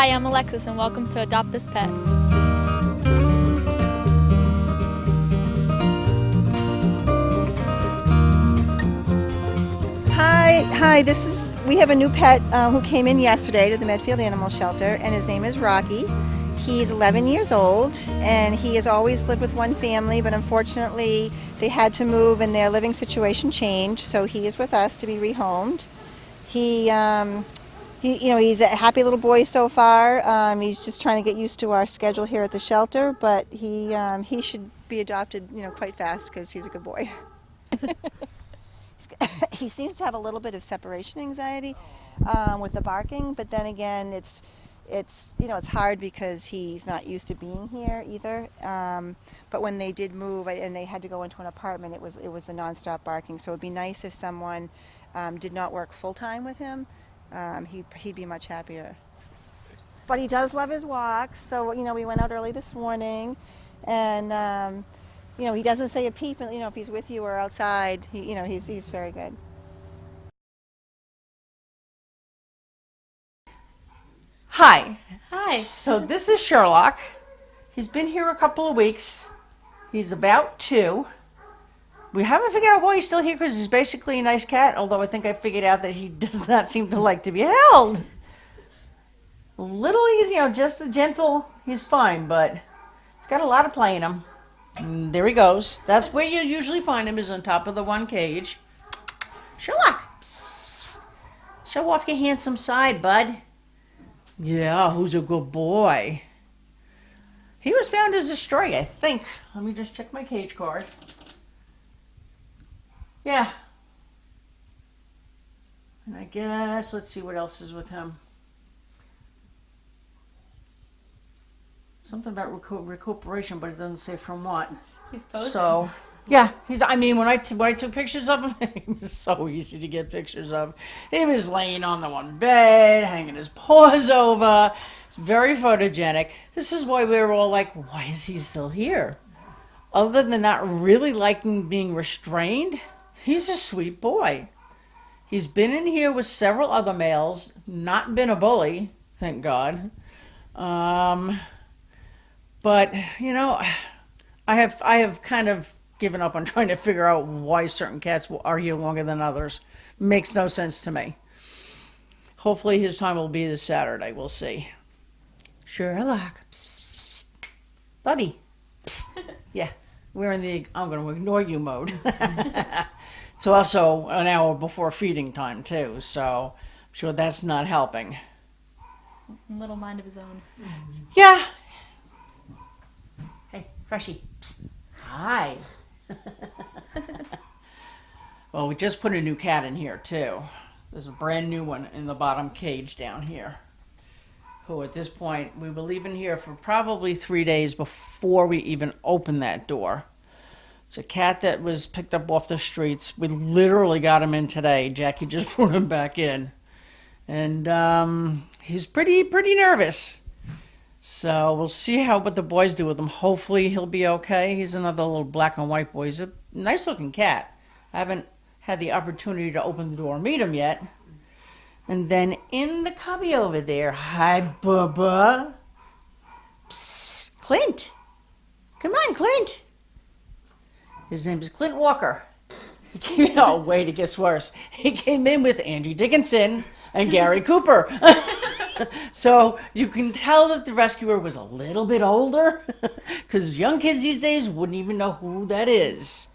Hi, I'm Alexis and welcome to Adopt This Pet. Hi. We have a new pet who came in yesterday to the Medfield Animal Shelter, and his name is Rocky. He's 11 years old, and he has always lived with one family, but unfortunately they had to move and their living situation changed, so he is with us to be rehomed. He's a happy little boy so far. He's just trying to get used to our schedule here at the shelter, but he should be adopted, quite fast because he's a good boy. He seems to have a little bit of separation anxiety with the barking, but then again, it's hard because he's not used to being here either. But when they did move and they had to go into an apartment, it was the nonstop barking. So it'd be nice if someone did not work full time with him. He'd be much happier. But he does love his walks. So we went out early this morning, and he doesn't say a peep. If he's with you or outside, he's very good. Hi. Hi. So this is Sherlock. He's been here a couple of weeks. He's about 2. We haven't figured out why he's still here because he's basically a nice cat, although I think I figured out that he does not seem to like to be held. A little easy, just a gentle, he's fine, but he's got a lot of play in him. And there he goes. That's where you usually find him, is on top of the one cage. Sherlock, psst, psst, psst. Show off your handsome side, bud. Yeah, who's a good boy? He was found as a stray, I think. Let me just check my cage card. Yeah. And I guess, let's see what else is with him. Something about recuperation, but it doesn't say from what. He's posing. So, yeah, when I took pictures of him, it was so easy to get pictures of. He was laying on the one bed, hanging his paws over. It's very photogenic. This is why we were all like, why is he still here? Other than not really liking being restrained, he's a sweet boy. He's been in here with several other males, not been a bully, thank God. But, I have kind of given up on trying to figure out why certain cats are here longer than others. Makes no sense to me. Hopefully his time will be this Saturday. We'll see. Sherlock. Psst, psst, psst. Bubby. Psst. Yeah, we're in the I'm going to ignore you mode. It's also an hour before feeding time, too, so I'm sure that's not helping. Little mind of his own. Yeah. Hey, Freshie. Psst. Hi. Well, we just put a new cat in here, too. There's a brand new one in the bottom cage down here, who at this point, we were leaving here for probably 3 days before we even opened that door. It's a cat that was picked up off the streets. We literally got him in today. Jackie just brought him back in. And he's pretty nervous. So we'll see what the boys do with him. Hopefully he'll be okay. He's another little black and white boy. He's a nice looking cat. I haven't had the opportunity to open the door and meet him yet. And then in the cubby over there, hi Bubba. Psst, psst, psst. Clint. Come on, Clint. His name is Clint Walker. Wait, it gets worse. He came in with Angie Dickinson and Gary Cooper. So you can tell that the rescuer was a little bit older, because young kids these days wouldn't even know who that is.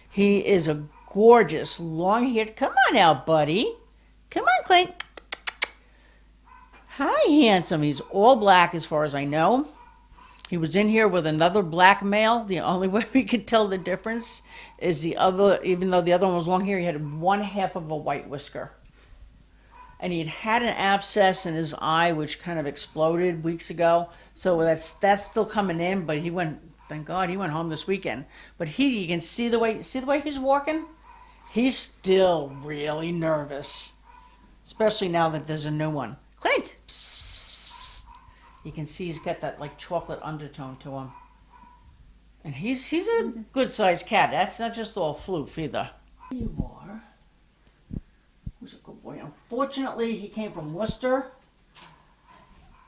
He is a gorgeous, long-haired, come on out, buddy. Come on, Clint. Hi, handsome. He's all black as far as I know. He was in here with another black male. The only way we could tell the difference is even though the other one was long hair, he had one half of a white whisker. And he'd had an abscess in his eye, which kind of exploded weeks ago. So that's still coming in, but thank God he went home this weekend. But you can see the way he's walking? He's still really nervous. Especially now that there's a new one. Clint! Psst, psst, psst, psst. You can see he's got that like chocolate undertone to him. And he's a good-sized cat. That's not just all floof either. You are. Who's a good boy? Unfortunately, he came from Worcester.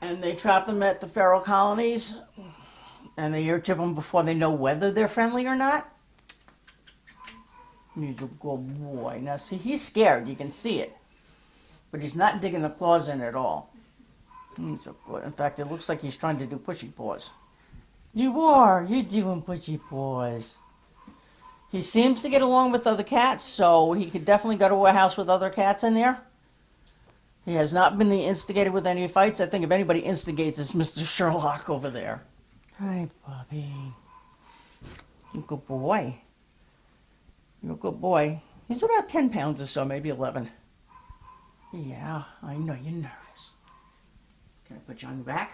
And they trap them at the feral colonies, and they ear tip them before they know whether they're friendly or not. He's a good boy. Now, see, he's scared. You can see it. But he's not digging the claws in at all. He's a good. In fact, it looks like he's trying to do pushy paws. You are. You're doing pushy paws. He seems to get along with other cats, so he could definitely go to a house with other cats in there. He has not been instigated with any fights. I think if anybody instigates, it's Mr. Sherlock over there. Hi, Bobby. You're a good boy. You're a good boy. He's about 10 pounds or so, maybe 11. Yeah, I know you're nervous. Can I put you on your back?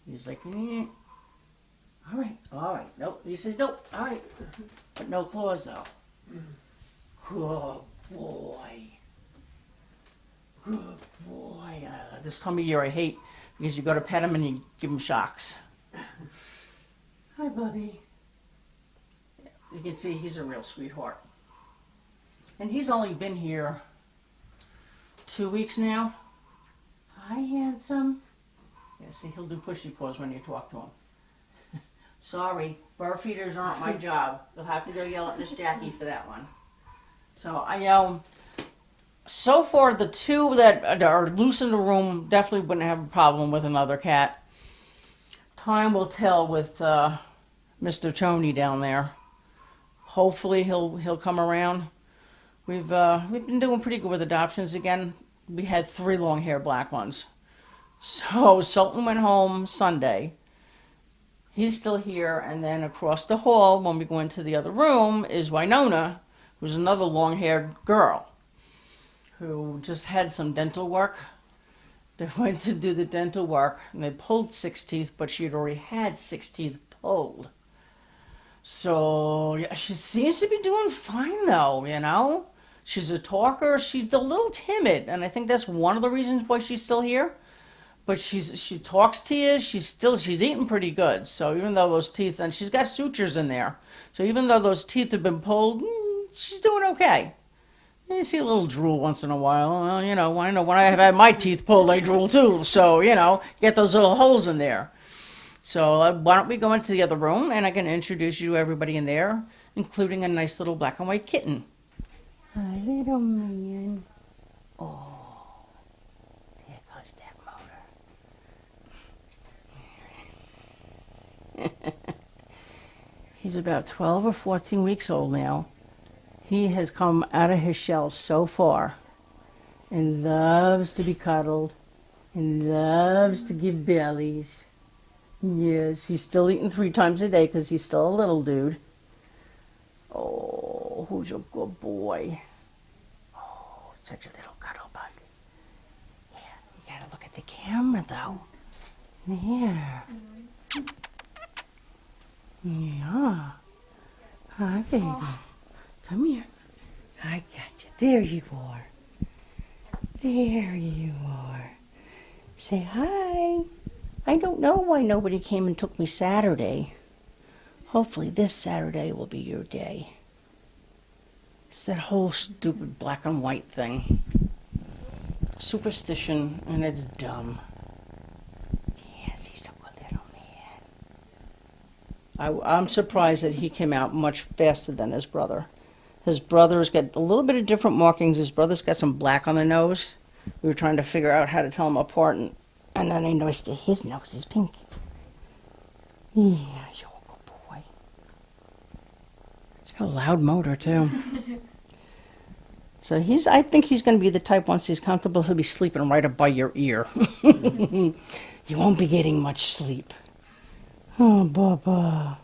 He's like, All right. Nope. He says, nope. All right. But no claws, though. Good boy. Good boy. This time of year I hate because you go to pet him and you give him shocks. Hi, Bubby. You can see he's a real sweetheart. And he's only been here 2 weeks now. Hi, handsome. Yeah, see, he'll do pushy paws when you talk to him. Sorry, bird feeders aren't my job. You'll have to go yell at Miss Jackie for that one. So, so far the two that are loose in the room definitely wouldn't have a problem with another cat. Time will tell with Mr. Tony down there. Hopefully he'll come around. We've been doing pretty good with adoptions again. We had 3 long-haired black ones. So Sultan went home Sunday. He's still here, and then across the hall, when we go into the other room, is Winona, who's another long-haired girl who just had some dental work. They went to do the dental work, and they pulled 6 teeth, but she had already had 6 teeth pulled. So, yeah, she seems to be doing fine, though, you know? She's a talker. She's a little timid, and I think that's one of the reasons why she's still here. But she talks to you. She's eating pretty good. So even though those teeth, and she's got sutures in there. So even though those teeth have been pulled, she's doing okay. You see a little drool once in a while. Well, you know, I know when I have had my teeth pulled, I drool too. So, you know, get those little holes in there. So why don't we go into the other room, and I can introduce you to everybody in there, including a nice little black and white kitten. Hi, little man. Oh. He's about 12 or 14 weeks old now. He has come out of his shell so far and loves to be cuddled and loves to give bellies. Yes, he's still eating 3 times a day because he's still a little dude. Oh, who's a good boy? Oh, such a little cuddle bug. Yeah, you gotta look at the camera though. Yeah. Yeah. Hi, baby. Come here. I got you. There you are. There you are. Say hi. I don't know why nobody came and took me Saturday. Hopefully this Saturday will be your day. It's that whole stupid black and white thing. Superstition, and it's dumb. Yes, he's a good little man. I'm surprised that he came out much faster than his brother. His brother's got a little bit of different markings. His brother's got some black on the nose. We were trying to figure out how to tell them apart, and then I noticed that his nose is pink. Yeah, you're a good boy. He's got a loud motor, too. So I think he's going to be the type, once he's comfortable, he'll be sleeping right up by your ear. You won't be getting much sleep. Oh, Baba.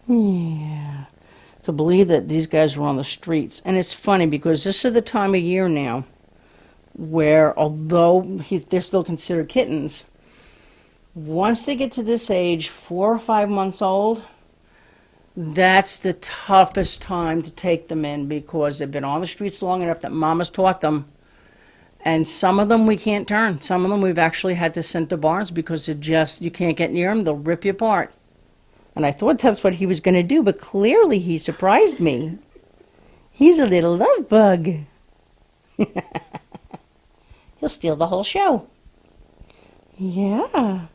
Yeah. To believe that these guys were on the streets. And it's funny because this is the time of year now where, although they're still considered kittens, once they get to this age, 4 or 5 months old, that's the toughest time to take them in because they've been on the streets long enough that mama's taught them. And some of them we can't turn. Some of them we've actually had to send to barns because you can't get near them. They'll rip you apart. And I thought that's what he was going to do, but clearly he surprised me. He's a little love bug. He'll steal the whole show. Yeah.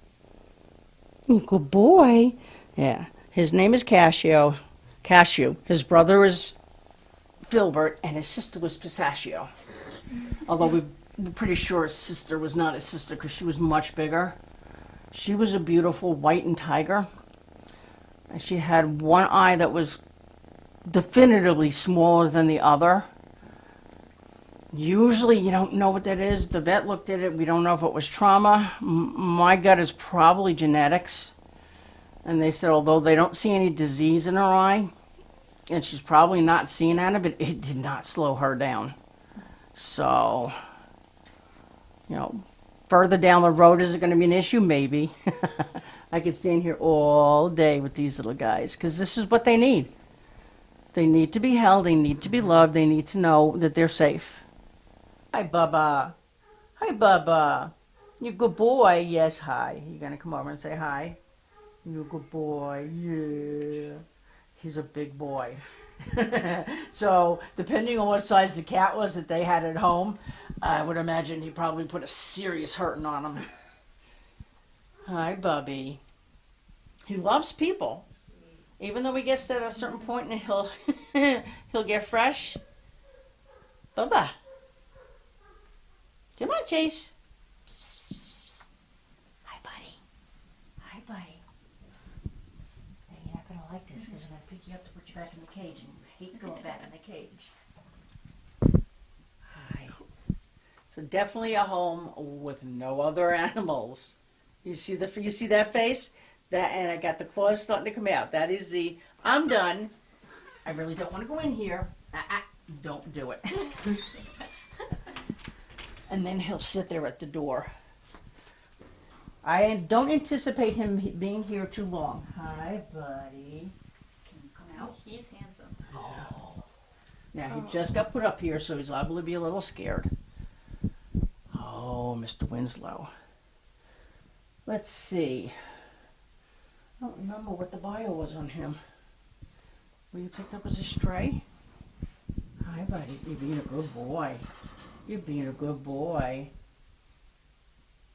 Good boy. Yeah. His name is Cashew. His brother is Filbert, and his sister was Pistachio. Although we're pretty sure his sister was not his sister because she was much bigger. She was a beautiful white and tiger. And she had one eye that was definitively smaller than the other. Usually you don't know what that is. The vet looked at it. We don't know if it was trauma. My gut is probably genetics. And they said although they don't see any disease in her eye, and she's probably not seeing out of it, it did not slow her down. So, further down the road, is it going to be an issue? Maybe. I could stand here all day with these little guys because this is what they need. They need to be held. They need to be loved. They need to know that they're safe. Hi, Bubba. Hi, Bubba. You good boy? Yes, hi. You going to come over and say hi? You're a good boy. Yeah. He's a big boy. So, depending on what size the cat was that they had at home, I would imagine he probably put a serious hurting on him. Hi, Bubby. He loves people. Even though he gets to a certain point and he'll get fresh. Bubba. Come on, Chase. Psst, psst, psst, psst, psst. Hi, buddy. Hi, buddy. Hey, you're not going to like this because I'm going to pick you up to put you back in the cage, and I hate going back in the cage. Hi. So definitely a home with no other animals. You see that face? And I got the claws starting to come out. That is I'm done. I really don't want to go in here. Don't do it. And then he'll sit there at the door. I don't anticipate him being here too long. Hi, buddy. Can you come out? He's handsome. Oh. Now, he just got put up here, so he's liable to be a little scared. Oh, Mr. Winslow. Let's see. I don't remember what the bio was on him. Were you picked up as a stray? Hi, buddy. You're being a good boy. You're being a good boy.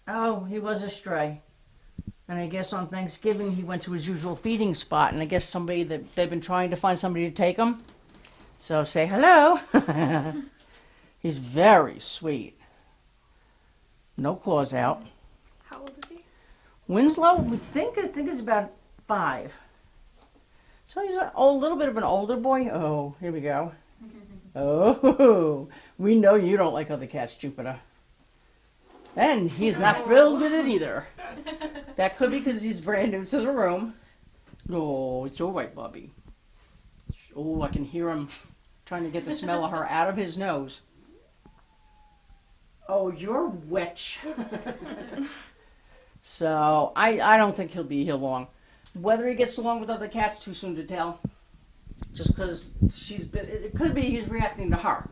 Oh, he was a stray. And I guess on Thanksgiving he went to his usual feeding spot, and I guess they've been trying to find somebody to take him. So say hello. He's very sweet. No claws out. How old is he? Winslow, I think he's about 5. So he's a little bit of an older boy. Oh, here we go. Oh, we know you don't like other cats, Jupiter. And he's not thrilled with it either. That could be because he's brand new to the room. Oh, it's all right, Bubby. Oh, I can hear him trying to get the smell of her out of his nose. Oh, you're witch. So, I don't think he'll be here long. Whether he gets along with other cats, too soon to tell. Just because it could be he's reacting to her.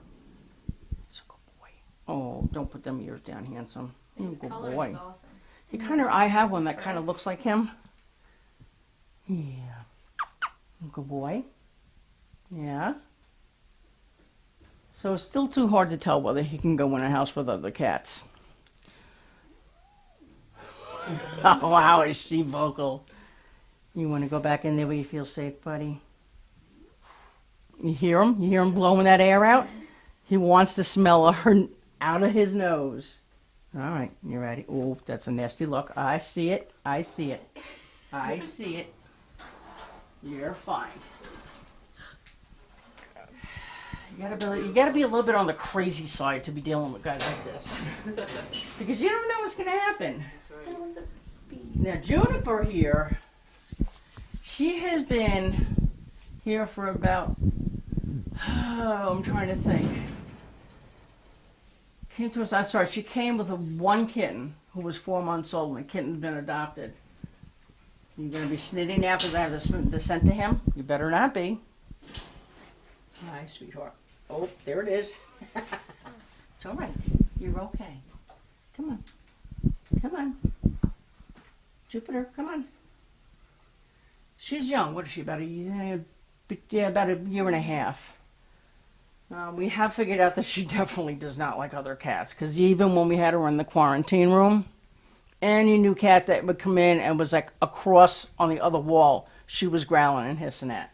He's a good boy. Oh, don't put them ears down, handsome. His Good color boy. is awesome. I have one that kind of looks like him. Yeah. Good boy. Yeah. So it's still too hard to tell whether he can go in a house with other cats. Oh, wow, is she vocal. You want to go back in there where you feel safe, buddy? You hear him? You hear him blowing that air out? He wants the smell of her out of his nose. All right, you ready? Oh, that's a nasty look. I see it. I see it. I see it. You're fine. You gotta be a little bit on the crazy side to be dealing with guys like this. Because you don't know what's gonna happen. That was a bee. Now, Juniper here, she has been here for about, I'm trying to think. She came with one kitten who was 4 months old, and the kitten had been adopted. You're going to be snitting after that the scent to him? You better not be. Hi, sweetheart. Oh, there it is. It's all right. You're okay. Come on. Come on. Jupiter, come on. She's young. What is she, about a year and a half. We have figured out that she definitely does not like other cats, because even when we had her in the quarantine room, any new cat that would come in and was like across on the other wall, she was growling and hissing at.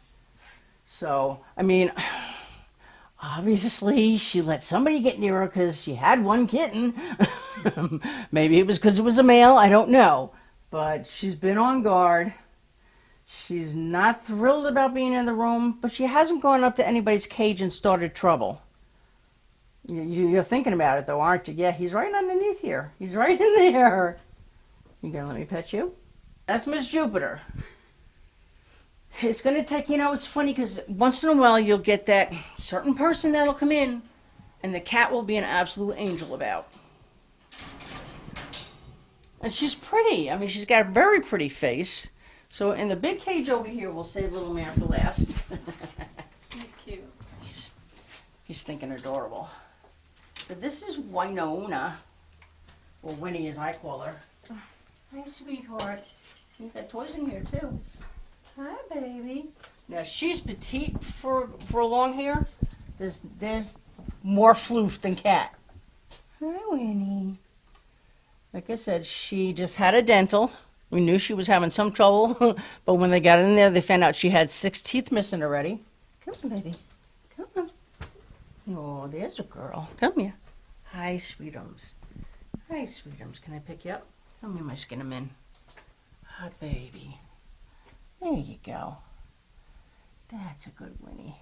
So, I mean, obviously she let somebody get near her because she had one kitten. Maybe it was because it was a male, I don't know. But she's been on guard. She's not thrilled about being in the room, but she hasn't gone up to anybody's cage and started trouble. You're thinking about it, though, aren't you? Yeah, he's right underneath here. He's right in there. You gonna let me pet you? That's Miss Jupiter. It's gonna take, it's funny because once in a while you'll get that certain person that'll come in and the cat will be an absolute angel about. And she's pretty. I mean, she's got a very pretty face. So in the big cage over here, we'll save little man for last. He's cute. He's stinking adorable. So this is Winona, or Winnie as I call her. Hi, sweetheart. You've got toys in here too. Hi, baby. Now she's petite for long hair. There's more floof than cat. Hi, Winnie. Like I said, she just had a dental. We knew she was having some trouble, but when they got in there, they found out she had 6 teeth missing already. Come on, baby. Come on. Oh, there's a girl. Come here. Hi, sweetums. Hi, sweetums. Can I pick you up? Come here, my skin 'em in. Hi, baby. There you go. That's a good Winnie.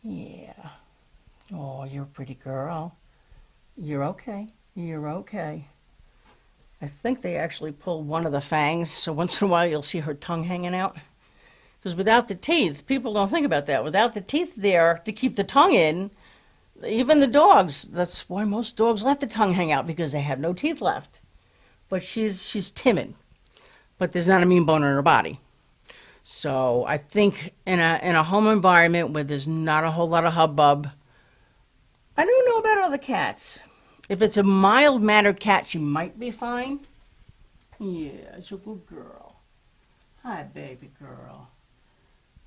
Yeah. Oh, you're a pretty girl. You're okay. You're okay. I think they actually pulled one of the fangs, so once in a while you'll see her tongue hanging out. Because without the teeth, people don't think about that. Without the teeth there to keep the tongue in, even the dogs, that's why most dogs let the tongue hang out, because they have no teeth left. But she's timid. But there's not a mean bone in her body. So I think in a home environment where there's not a whole lot of hubbub, I don't know about other cats. If it's a mild-mannered cat, she might be fine. Yeah, she's a good girl. Hi, baby girl.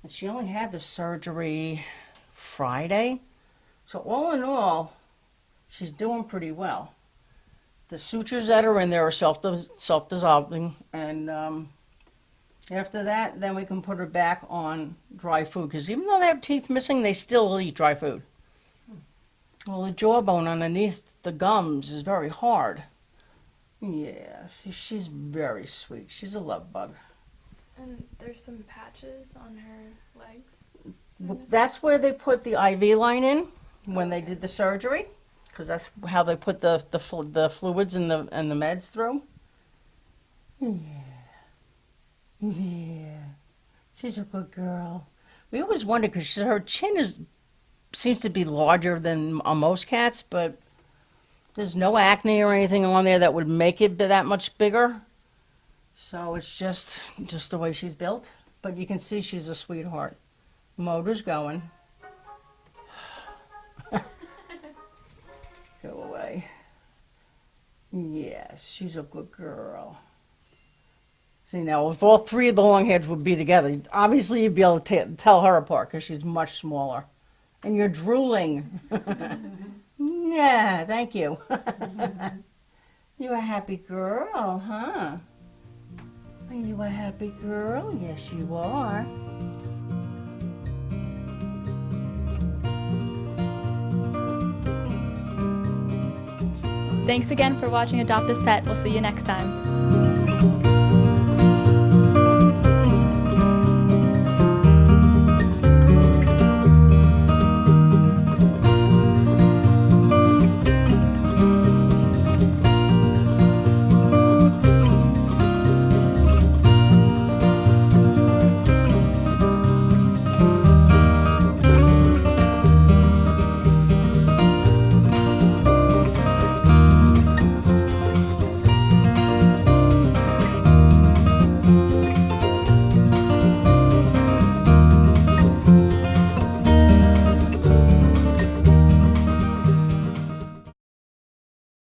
And she only had the surgery Friday. So all in all, she's doing pretty well. The sutures that are in there are self-dissolving. And after that, then we can put her back on dry food. Because even though they have teeth missing, they still eat dry food. Well, the jawbone underneath the gums is very hard. Yeah, see, she's very sweet. She's a love bug. And there's some patches on her legs. That's where they put the IV line in when they did the surgery, because that's how they put the fluids and the meds through. Yeah, she's a good girl. We always wonder because her chin seems to be larger than on most cats, but there's no acne or anything on there that would make it that much bigger. So it's just the way she's built. But you can see she's a sweetheart. Motor's going. Go away. Yes, she's a good girl. See, now, if all 3 of the long-hairs would be together, obviously you'd be able to tell her apart because she's much smaller. And you're drooling. Yeah, thank you. You're a happy girl, huh? Are you a happy girl? Yes, you are. Thanks again for watching Adopt This Pet. We'll see you next time.